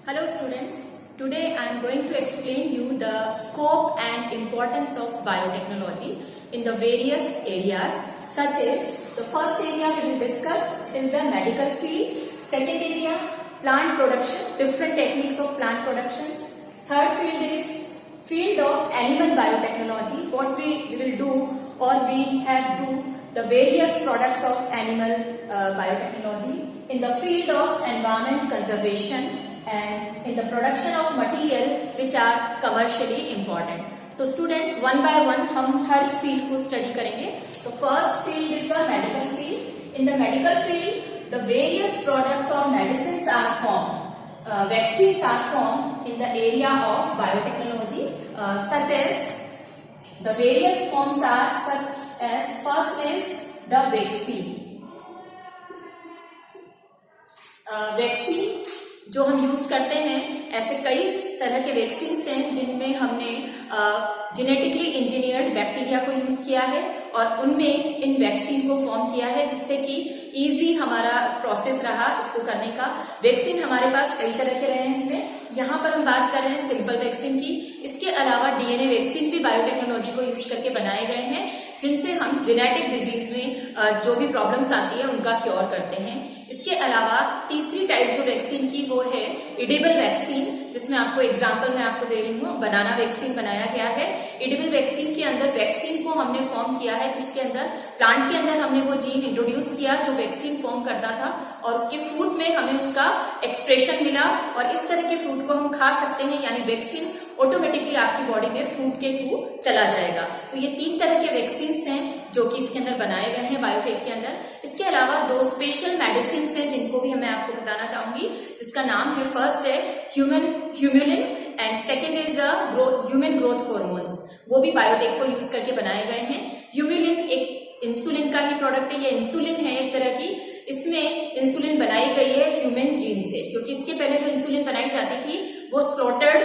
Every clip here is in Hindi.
Hello students, today I am going to explain you the scope and importance of biotechnology in the various areas such as the first area we will discuss is the medical field, second area plant production, different techniques of plant productions, third field is field of animal biotechnology, what we will do or we have do the various products of animal biotechnology, in the field of environment conservation and in the production of material which are commercially important. So students, one by one हम हर field को study करेंगे. So first field is the medical field. In the medical field, the various products or medicines are formed. Vaccines are formed in the area of biotechnology, such as the various forms are such as first is the vaccine. Vaccine जो हम यूज करते हैं, ऐसे कई तरह के वैक्सीन्स हैं जिनमें हमने जेनेटिकली इंजीनियर्ड बैक्टीरिया को यूज किया है और उनमें इन वैक्सीन को फॉर्म किया है जिससे कि इजी हमारा प्रोसेस रहा इसको करने का. वैक्सीन हमारे पास कई तरह के रहे हैं. इसमें यहाँ पर हम बात कर रहे हैं सिंपल वैक्सीन की. इसके अलावा डीएनए वैक्सीन भी बायोटेक्नोलॉजी को यूज करके बनाए गए हैं जिनसे हम जेनेटिक डिजीज में जो भी प्रॉब्लम्स आती है उनका क्योर करते हैं. इसके अलावा तीसरी टाइप जो वैक्सीन की वो है एडिबल वैक्सीन, जिसमें आपको एग्जांपल मैं आपको दे रही हूँ. बनाना वैक्सीन बनाया गया है. एडिबल वैक्सीन के अंदर वैक्सीन को हमने फॉर्म किया है किसके अंदर, प्लांट के अंदर हमने वो जीन इंट्रोड्यूस किया जो वैक्सीन फॉर्म करता था और उसके फूड में हमें उसका एक्सप्रेशन मिला और इस तरह के फूड को हम खा सकते हैं, यानी वैक्सीन ऑटोमेटिकली आपकी बॉडी में फूड के थ्रू चला जाएगा. तो ये तीन तरह के वैक्सीन्स हैं जो कि इसके अंदर बनाए गए हैं बायोटेक के अंदर. इसके अलावा दो स्पेशल मेडिसिन हैं जिनको भी मैं आपको बताना चाहूंगी, जिसका नाम है फर्स्ट है Humulin and second is the human growth hormones. वो भी बायोटेक को यूज करके बनाए गए हैं. ह्यूमुलिन एक इंसुलिन का ही प्रोडक्ट है. ये इंसुलिन है एक तरह की. इसमें इंसुलिन बनाई गई है ह्यूमन जीन से, क्योंकि इसके पहले जो इंसुलिन बनाई जाती थी वो स्लॉटर्ड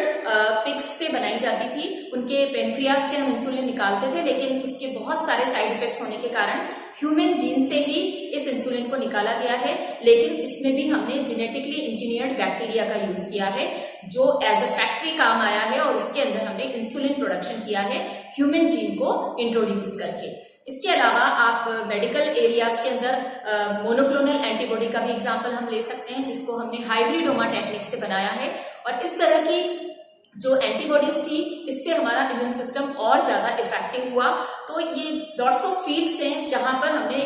पिग्स से बनाई जाती थी. उनके पेनक्रियास से हम इंसुलिन निकालते थे, लेकिन उसके बहुत सारे साइड इफेक्ट्स होने के कारण ह्यूमन जीन से ही इस इंसुलिन को निकाला गया है. लेकिन इसमें भी हमने जेनेटिकली इंजीनियर्ड बैक्टीरिया का यूज किया है जो एज अ फैक्ट्री काम आया है और उसके अंदर हमने इंसुलिन प्रोडक्शन किया है ह्यूमन जीन को इंट्रोड्यूस करके. इसके अलावा आप मेडिकल एरियाज के अंदर मोनोक्लोनल एंटीबॉडी का भी एग्जांपल हम ले सकते हैं, जिसको हमने हाइब्रिडोमा टेक्निक से बनाया है. और इस तरह की जो एंटीबॉडीज थी इससे हमारा इम्यून सिस्टम और ज्यादा इफेक्टिव हुआ. तो ये लॉट्स ऑफ फील्ड्स हैं जहां पर हमने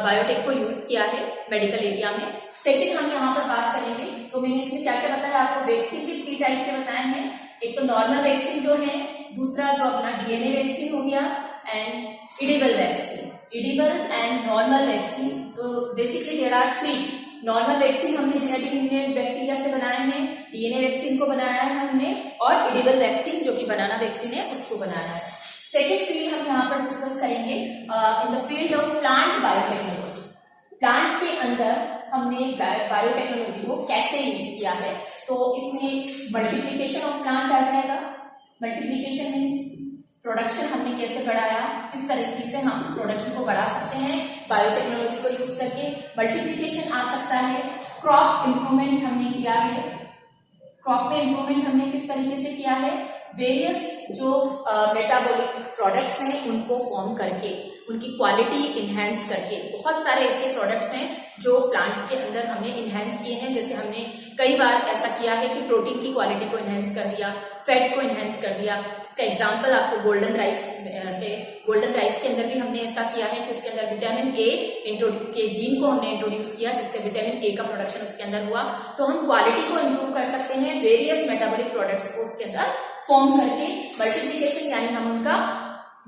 बायोटेक को यूज किया है मेडिकल एरिया में. सेकेंड हम यहाँ पर बात करेंगे. तो मैंने इसमें क्या क्या बताया आपको, वैक्सीन के 3 टाइप के बताए हैं. एक तो नॉर्मल वैक्सीन जो है, दूसरा जो अपना डीएनए वैक्सीन हो गया and edible vaccine. Edible and normal vaccine. तो basically there are 3. Normal vaccine हमने जेनेटिक इंजीनियर्ड बैक्टीरिया से बनाए हैं, डीएनए वैक्सीन को बनाया है हमने, और एडिबल वैक्सीन जो कि बनाना वैक्सीन है उसको बनाया है. सेकेंड फील्ड हम यहाँ पर डिस्कस करेंगे in the field of plant biotechnology. Plant के अंदर हमने बायोटेक्नोलॉजी को कैसे यूज किया है. तो इसमें मल्टीप्लीकेशन ऑफ प्लांट आ जाएगा. मल्टीप्लीकेशन मीन्स प्रोडक्शन हमने कैसे बढ़ाया, इस तरीके से हम प्रोडक्शन को बढ़ा सकते हैं बायोटेक्नोलॉजी को यूज करके. मल्टीप्लीकेशन आ सकता है. क्रॉप इंप्रूवमेंट हमने किया है. क्रॉप में इंप्रूवमेंट हमने किस तरीके से किया है, वेरियस जो मेटाबॉलिक प्रोडक्ट्स हैं उनको फॉर्म करके, उनकी क्वालिटी इनहेंस करके. बहुत सारे ऐसे प्रोडक्ट्स हैं जो प्लांट्स के अंदर हमने इनहेंस किए हैं. जैसे हमने कई बार ऐसा किया है कि प्रोटीन की क्वालिटी को इनहेंस कर दिया, फैट को इनहेंस कर दिया. इसका एग्जांपल आपको गोल्डन राइस है. गोल्डन राइस के अंदर भी हमने ऐसा किया है कि उसके अंदर विटामिन ए के जीन को हमने इंट्रोड्यूस किया, जिससे विटामिन ए का प्रोडक्शन उसके अंदर हुआ. तो हम क्वालिटी को इंप्रूव कर सकते हैं वेरियस मेटाबॉलिक प्रोडक्ट्स को उसके अंदर फॉर्म करके. मल्टीप्लीकेशन यानी हम उनका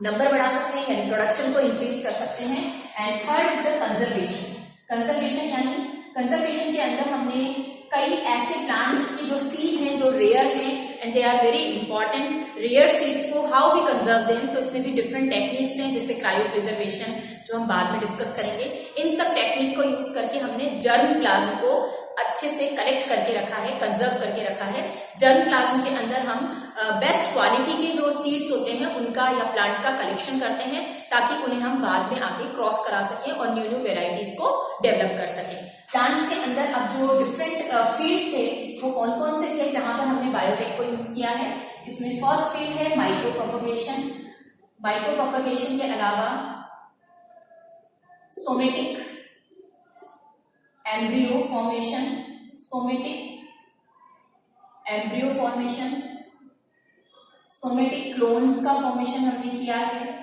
नंबर बढ़ा सकते हैं, यानी प्रोडक्शन को इंक्रीज कर सकते हैं. And third is the conservation. Conservation यानी कंजर्वेशन के अंदर हमने कई ऐसे प्लांट्स की जो सीड हैं जो रेयर हैं and they are very important. Rare seeds को हाउ वी कंजर्व देम, तो इसमें भी डिफरेंट टेक्निक्स हैं जैसे क्रायो प्रिजर्वेशन जो हम बाद में डिस्कस करेंगे. इन सब टेक्निक को यूज करके हमने जर्म प्लाज्म को अच्छे से कलेक्ट करके रखा है, कंजर्व करके रखा है. जर्म प्लाज्म के अंदर हम बेस्ट क्वालिटी के जो सीड्स होते हैं उनका या प्लांट का कलेक्शन करते हैं ताकि उन्हें हम बाद में आगे क्रॉस करा सकें और न्यू वेराइटीज को डेवलप कर सकें. प्लांट्स के अंदर अब जो डिफरेंट फील्ड थे वो कौन कौन से थे, बायोटेक को यूज किया है। इसमें फर्स्ट फील्ड है माइक्रो प्रोपगेशन। माइक्रो प्रोपगेशन के अलावा somatic embryo formation, somatic embryo formation, somatic clones का फॉर्मेशन हमने किया है।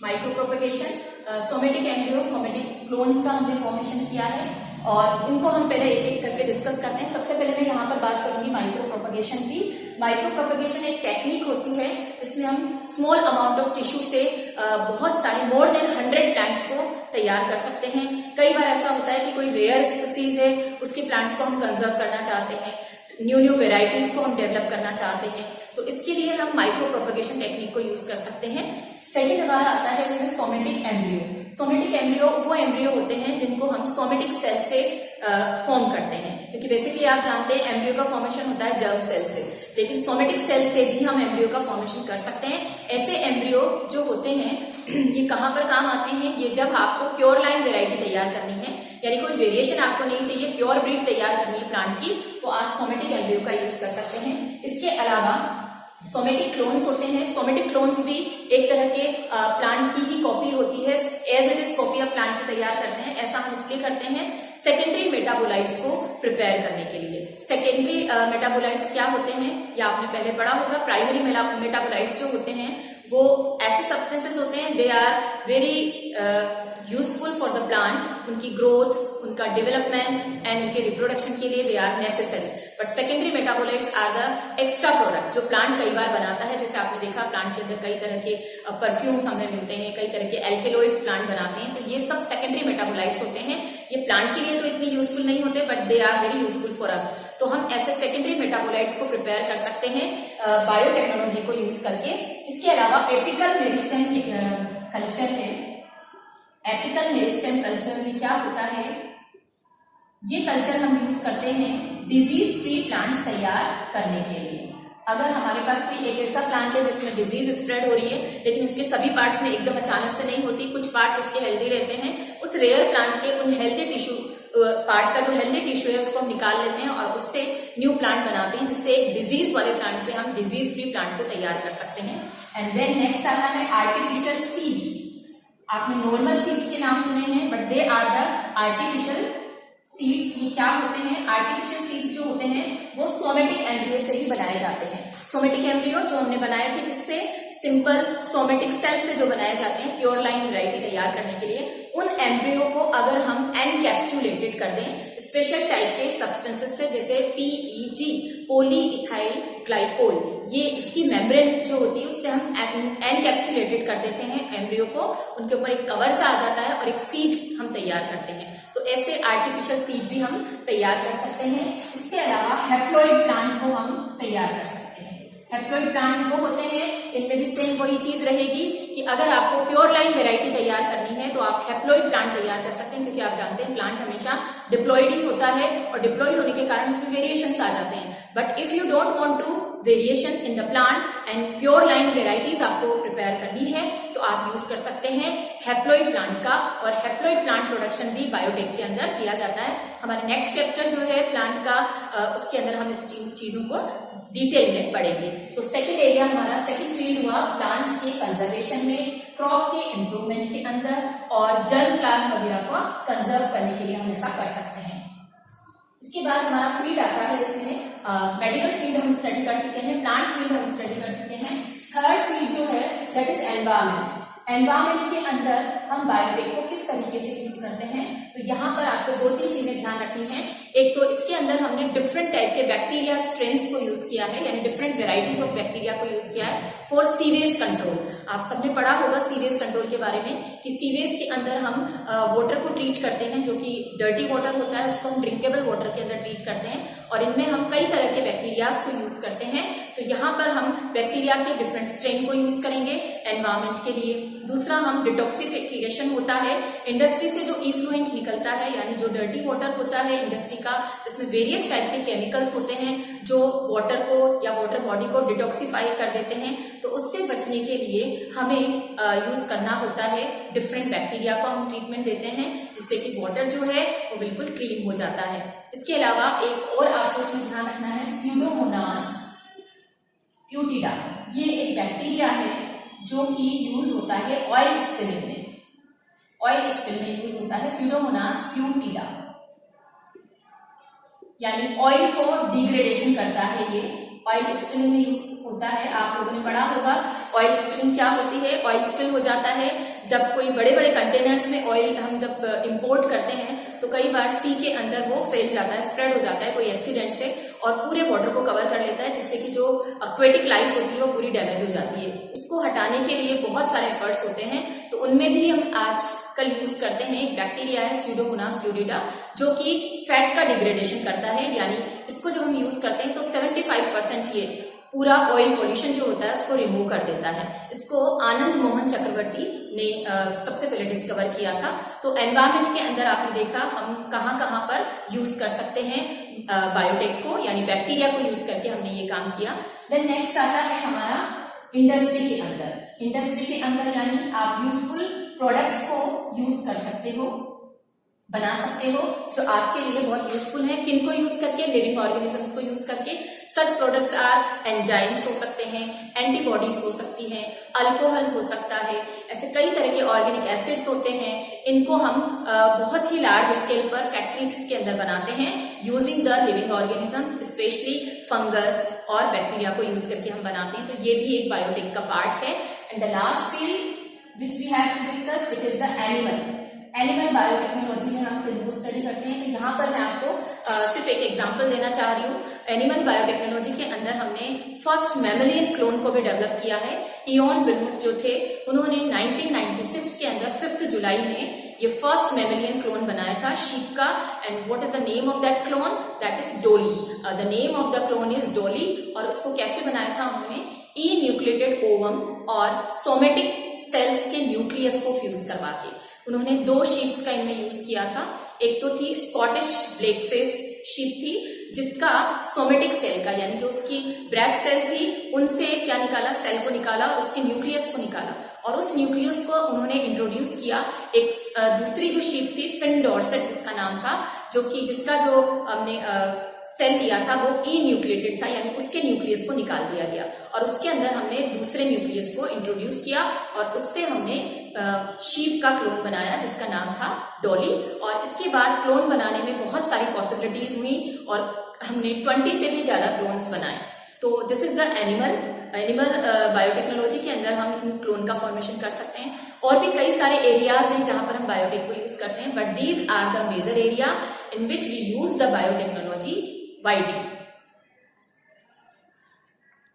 Micro propagation, somatic embryo, somatic clones का हमने फॉर्मेशन किया है और इनको हम पहले एक एक करके डिस्कस करते हैं। सबसे पहले मैं यहाँ पर बात करूंगी माइक्रो प्रोपगेशन की। माइक्रो प्रोपगेशन एक टेक्निक होती है जिसमें हम स्मॉल अमाउंट ऑफ टिश्यू से बहुत सारी मोर देन 100 प्लांट्स को तैयार कर सकते हैं। कई बार ऐसा होता है कि कोई रेयर स्पीसीज है, उसके प्लांट्स को हम कंजर्व करना चाहते हैं, न्यू वेराइटीज को हम डेवलप करना चाहते हैं, तो इसके लिए हम माइक्रो प्रोपगेशन टेक्निक को यूज कर सकते हैं। सेकेंड हमारा आता है इसमें सोमेटिक एम्ब्रियो। सोमेटिक एम्ब्रियो वो एम्ब्रियो होते हैं जिनको हम सोमेटिक सेल से फॉर्म करते हैं, क्योंकि बेसिकली आप जानते हैं एम्ब्रियो का फॉर्मेशन होता है जर्म सेल से, लेकिन सोमेटिक सेल से भी हम एम्ब्रियो का फॉर्मेशन कर सकते हैं। ऐसे एम्ब्रियो जो होते हैं ये कहाँ पर काम आते हैं? ये जब आपको प्योर लाइन वेराइटी तैयार करनी है, यानी कोई वेरिएशन आपको नहीं चाहिए, प्योर ब्रीड तैयार करनी है प्लांट की, तो आप सोमेटिक एम्ब्रियो का यूज कर सकते हैं। इसके अलावा सोमेटिक क्लोन्स होते हैं। सोमेटिक क्लोन्स भी एक तरह के प्लांट की ही कॉपी होती है, as it is copy of plant की तैयार करते हैं। ऐसा हम इसलिए करते हैं सेकेंडरी मेटाबोलाइट्स को प्रिपेयर करने के लिए। सेकेंडरी मेटाबोलाइट्स क्या होते हैं या आपने पहले पढ़ा होगा। प्राइमरी मेटाबोलाइट्स जो होते हैं वो ऐसे सब्सटेंसेस होते हैं, they are very useful for the plant, उनकी ग्रोथ, उनका डेवलपमेंट एंड उनके रिप्रोडक्शन के लिए they are necessary. But secondary metabolites are the extra product जो प्लांट कई बार बनाता है। जैसे आपने देखा प्लांट के अंदर कई तरह के परफ्यूम्स हमें मिलते हैं, कई तरह के एल्केलॉइड्स प्लांट बनाते हैं, तो ये सब सेकेंडरी मेटाबोलाइट्स होते हैं। ये प्लांट के लिए तो इतनी यूजफुल नहीं होते, but they are very useful for us. तो हम ऐसे सेकेंडरी मेटाबोलाइट्स को प्रिपेयर कर सकते हैं बायोटेक्नोलॉजी को यूज करके। इसके अलावा एपिकल मेरिस्टेम कल्चर है। एपिकल मेरिस्टेम कल्चर में क्या होता है? ये कल्चर हम यूज करते हैं डिजीज फ्री प्लांट्स तैयार करने के लिए। अगर हमारे पास कोई एक ऐसा प्लांट है जिसमें डिजीज स्प्रेड हो रही है, लेकिन उसके सभी पार्ट्स में एकदम अचानक से नहीं होती, कुछ पार्ट्स उसके हेल्दी रहते हैं, उस रेयर प्लांट के उन हेल्दी टिश्यू पार्ट का जो हेल्दी टिश्यू है उसको हम निकाल लेते हैं और उससे न्यू प्लांट बनाते हैं, जिससे एक डिजीज वाले प्लांट से हम डिजीज फ्री प्लांट को तैयार कर सकते हैं। एंड देन नेक्स्ट आता है आर्टिफिशियल सीड। आपने नॉर्मल सीड्स के नाम सुने हैं, but they are the artificial seeds. ये क्या होते हैं? आर्टिफिशियल सीड्स जो होते हैं वो सोमेटिक एम्ब्रियो से ही बनाए जाते हैं। सोमेटिक एम्ब्रियो जो हमने बनाए थे किससे? सिंपल सोमेटिक सेल से जो बनाए जाते हैं प्योर लाइन वैरायटी तैयार करने के लिए, उन एम्ब्रियो को अगर हम एनकैप्सुलेटेड कर दें स्पेशल टाइप के सब्सटेंसेस से, जैसे PEG पॉली इथाइल ग्लाइकोल, ये इसकी मेम्ब्रेन जो होती है उससे हम एनकैप्सुलेटेड कर देते हैं एम्ब्रियो को, उनके ऊपर एक कवर सा आ जाता है और एक सीड हम तैयार करते हैं। तो ऐसे आर्टिफिशियल सीड भी हम तैयार कर सकते हैं। इसके अलावा हैप्लॉइड प्लांट को हम तैयार कर सकते हैं। हैप्लॉइड प्लांट वो होते हैं, इनमें भी सेम वही चीज रहेगी कि अगर आपको प्योर लाइन वेराइटी तैयार करनी है तो आप हैप्लॉइड प्लांट तैयार कर सकते हैं, क्योंकि आप जानते हैं प्लांट हमेशा डिप्लॉइड ही होता है और डिप्लॉइड होने के कारण इसमें वेरिएशंस आ जाते हैं। But if you don't want to variation in the plant and pure line varieties आपको प्रिपेयर करनी है तो आप यूज कर सकते हैं हैप्लॉइड प्लांट का। और हैप्लॉइड प्लांट प्रोडक्शन भी बायोटेक के अंदर किया जाता है। हमारे नेक्स्ट चैप्टर जो है प्लांट का, उसके अंदर हम इस चीजों को डिटेल में पढ़ेंगे। तो सेकंड एरिया हमारा, सेकंड फील्ड हुआ प्लांट्स के कंजर्वेशन में, क्रॉप के इम्प्रूवमेंट के अंदर, और जर्म प्लांट वगैरह को कंजर्व करने के लिए हम ऐसा कर सकते हैं। इसके बाद हमारा फील्ड आता है, इसमें मेडिकल फील्ड हम स्टडी कर चुके हैं, प्लांट फील्ड हम स्टडी कर चुके हैं। थर्ड फील्ड जो है दैट इज एनवायरमेंट। एनवायरमेंट के अंदर हम बायोटेक को किस तरीके से यूज करते हैं, तो यहाँ पर आपको 2-3 चीजें ध्यान रखनी है। एक तो इसके अंदर हमने डिफरेंट टाइप के बैक्टीरिया स्ट्रेन्स को यूज किया है, यानी डिफरेंट वेराइटीज ऑफ बैक्टीरिया को यूज किया है फॉर सीवेज कंट्रोल। आप सबने पढ़ा होगा सीवेज कंट्रोल के बारे में कि सीवेज के अंदर हम वाटर को ट्रीट करते हैं, जो कि डर्टी वाटर होता है उसको हम ड्रिंकेबल वाटर के अंदर ट्रीट करते हैं, और इनमें हम कई तरह के बैक्टीरियाज को यूज करते हैं। तो यहाँ पर हम बैक्टीरिया के डिफरेंट स्ट्रेन को यूज करेंगे एनवायरमेंट के लिए। दूसरा, हम डिटॉक्सिफिकेशन होता है, इंडस्ट्री से जो इफ्लुएंट निकलता है, यानी जो डर्टी वाटर होता है इंडस्ट्री का, जिसमें वेरियस टाइप के केमिकल्स होते हैं जो वाटर को या वाटर बॉडी को डिटॉक्सिफाई कर देते हैं। तो उससे बचने के लिए हमें यूज करना होता है डिफरेंट बैक्टीरिया को हम ट्रीटमेंट देते हैं, जिससे कि वाटर जो है वो बिल्कुल क्लीन हो जाता है। इसके अलावा एक और आपको इसमें ध्यान रखना है, स्यूडोमोनास प्यूटिडा। ये एक बैक्टीरिया है जो कि यूज होता है ऑयल स्पिलिंग में, ऑयल स्पिल में यूज होता है स्यूडोमोनास प्यूटिडा, यानी ऑयल को डिग्रेडेशन करता है। ये ऑयल स्पिलिंग में यूज होता है। आप लोगों ने पढ़ा होगा ऑयल स्पिलिंग क्या होती है। ऑयल स्पिल हो जाता है जब कोई बड़े बड़े कंटेनर्स में ऑयल हम जब इंपोर्ट करते हैं तो कई बार सी के अंदर वो फैल जाता है, स्प्रेड हो जाता है कोई एक्सीडेंट से और पूरे वाटर को कवर कर लेता है, जिससे कि जो एक्वेटिक लाइफ होती है वो पूरी डैमेज हो जाती है। उसको हटाने के लिए बहुत सारे एफर्ट्स होते हैं, तो उनमें भी हम आजकल यूज करते हैं एक बैक्टीरिया है स्यूडोमोनास प्यूटिडा, जो कि फैट का डिग्रेडेशन करता है। यानी इसको जब हम यूज करते हैं तो 75% ये पूरा ऑयल पॉल्यूशन जो होता है उसको रिमूव कर देता है। इसको आनंद मोहन चक्रवर्ती ने सबसे पहले डिस्कवर किया था। तो एनवायरमेंट के अंदर आपने देखा हम कहाँ कहाँ पर यूज कर सकते हैं बायोटेक को, यानी बैक्टीरिया को यूज करके हमने ये काम किया। देन नेक्स्ट आता है हमारा इंडस्ट्री के अंदर। इंडस्ट्री के अंदर यानी आप यूजफुल प्रोडक्ट्स को यूज कर सकते हो, बना सकते हो, जो आपके लिए बहुत यूजफुल है। किनको यूज करके? लिविंग ऑर्गेनिजम्स को यूज करके। सच प्रोडक्ट्स आर एंजाइम्स हो सकते हैं, एंटीबॉडीज हो सकती हैं, अल्कोहल हो सकता है, ऐसे कई तरह के ऑर्गेनिक एसिड्स होते हैं। इनको हम बहुत ही लार्ज स्केल पर फैक्ट्रीज के अंदर बनाते हैं using the living organisms, specially fungus और बैक्टीरिया को यूज करके हम बनाते हैं। तो ये भी एक बायोटेक का पार्ट है। And the last field which we have to discuss it is the animal biotechnology में हम फिल्म को स्टडी करते हैं। तो यहाँ पर मैं आपको सिर्फ एक एग्जांपल देना चाह रही हूँ। एनिमल बायोटेक्नोलॉजी के अंदर हमने फर्स्ट मैमलियन क्लोन को भी डेवलप किया है। इयॉन विल्मुट जो थे उन्होंने 1996 के अंदर 5 जुलाई में ये फर्स्ट मैमलियन क्लोन बनाया था शीप का। And what is the name of that clone? That is Dolly. The name of the clone is Dolly. और उसको कैसे बनाया था उन्होंने? ई न्यूक्लिएटेड ओवम और सोमेटिक सेल्स के न्यूक्लियस को फ्यूज करवा के उन्होंने 2 शीप्स का इनमें यूज किया था। एक तो थी स्कॉटिश ब्लैकफेस शीप थी, जिसका सोमेटिक सेल का यानी जो उसकी ब्रेस्ट सेल थी उनसे क्या निकाला? सेल को निकाला और उसके न्यूक्लियस को निकाला और उस न्यूक्लियस को उन्होंने इंट्रोड्यूस किया। एक दूसरी जो शीप थी फिन डॉर्सेट जिसका नाम था, जो कि जिसका जो हमने सेल लिया था वो ई न्यूक्लिएटेड था, यानी उसके न्यूक्लियस को निकाल दिया गया और उसके अंदर हमने दूसरे न्यूक्लियस को इंट्रोड्यूस किया और उससे हमने शीप का क्लोन बनाया जिसका नाम था डॉली। और इसके बाद क्लोन बनाने में बहुत सारी पॉसिबिलिटीज हुई और हमने 20 से भी ज्यादा क्लोन्स बनाए। तो this is the animal biotechnology के अंदर हम क्लोन का फॉर्मेशन कर सकते हैं। और भी कई सारे एरियाज हैं जहां पर हम बायोटेक को यूज करते हैं, but these are the major area in which we use the biotechnology widely.